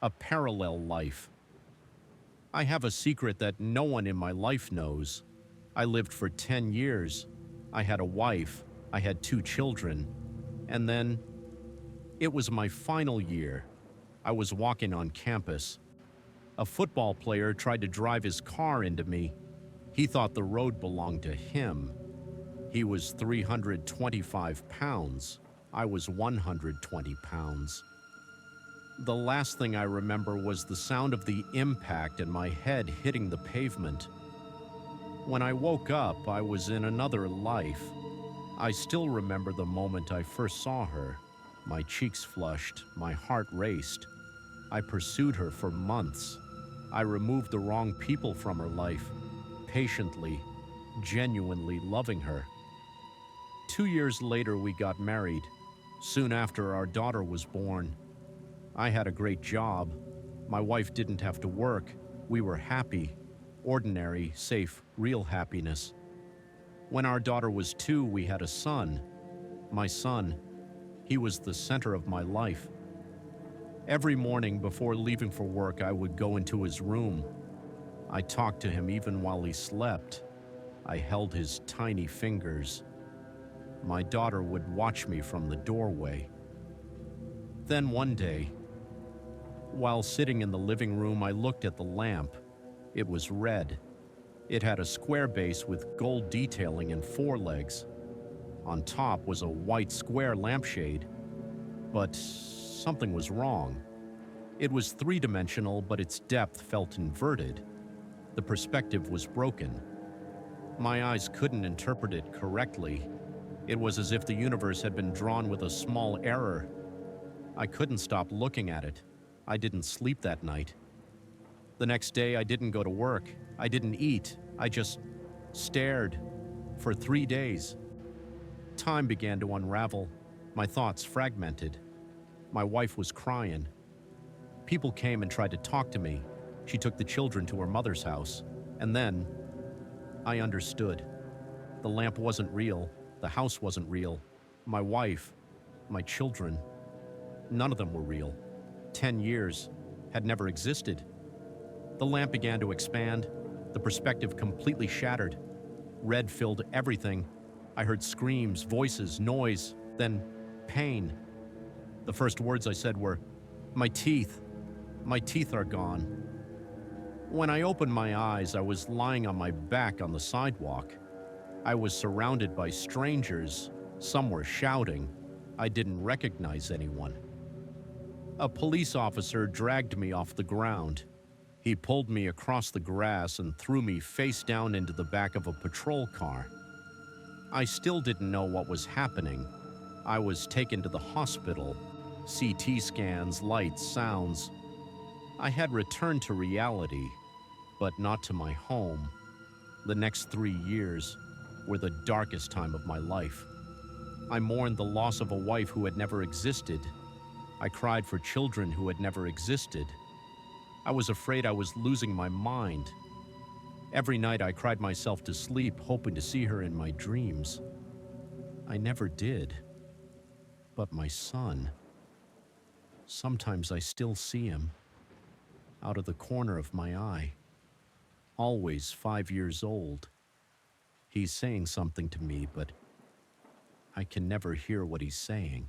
a parallel life. I have a secret that no one in my life knows. I lived for 10 years. I had a wife. I had 2 children. And then, it was my final year. I was walking on campus. A football player tried to drive his car into me. He thought the road belonged to him. He was 325 pounds. I was 120 pounds. The last thing I remember was the sound of the impact and my head hitting the pavement. When I woke up, I was in another life. I still remember the moment I first saw her. My cheeks flushed, my heart raced. I pursued her for months. I removed the wrong people from her life, patiently, genuinely loving her. 2 years later, we got married. Soon after, our daughter was born. I had a great job. My wife didn't have to work. We were happy. Ordinary, safe, real happiness. When our daughter was 2, we had a son. My son. He was the center of my life. Every morning before leaving for work, I would go into his room. I talked to him even while he slept. I held his tiny fingers. My daughter would watch me from the doorway. Then one day, while sitting in the living room, I looked at the lamp. It was red. It had a square base with gold detailing and 4 legs. On top was a white square lampshade. But something was wrong. It was 3-dimensional, but its depth felt inverted. The perspective was broken. My eyes couldn't interpret it correctly. It was as if the universe had been drawn with a small error. I couldn't stop looking at it. I didn't sleep that night. The next day, I didn't go to work. I didn't eat. I just stared for 3 days. Time began to unravel. My thoughts fragmented. My wife was crying. People came and tried to talk to me. She took the children to her mother's house. And then, I understood. The lamp wasn't real. The house wasn't real. My wife, my children, none of them were real. 10 years had never existed. The lamp began to expand. The perspective completely shattered. Red filled everything. I heard screams, voices, noise, then pain. The first words I said were, "My teeth. My teeth are gone." When I opened my eyes, I was lying on my back on the sidewalk. I was surrounded by strangers. Some were shouting. I didn't recognize anyone. A police officer dragged me off the ground. He pulled me across the grass and threw me face down into the back of a patrol car. I still didn't know what was happening. I was taken to the hospital. CT scans, lights, sounds. I had returned to reality, but not to my home. The next 3 years were the darkest time of my life. I mourned the loss of a wife who had never existed. I cried for children who had never existed. I was afraid I was losing my mind. Every night I cried myself to sleep, hoping to see her in my dreams. I never did. But my son, sometimes I still see him, out of the corner of my eye, always 5 years old. He's saying something to me, but I can never hear what he's saying.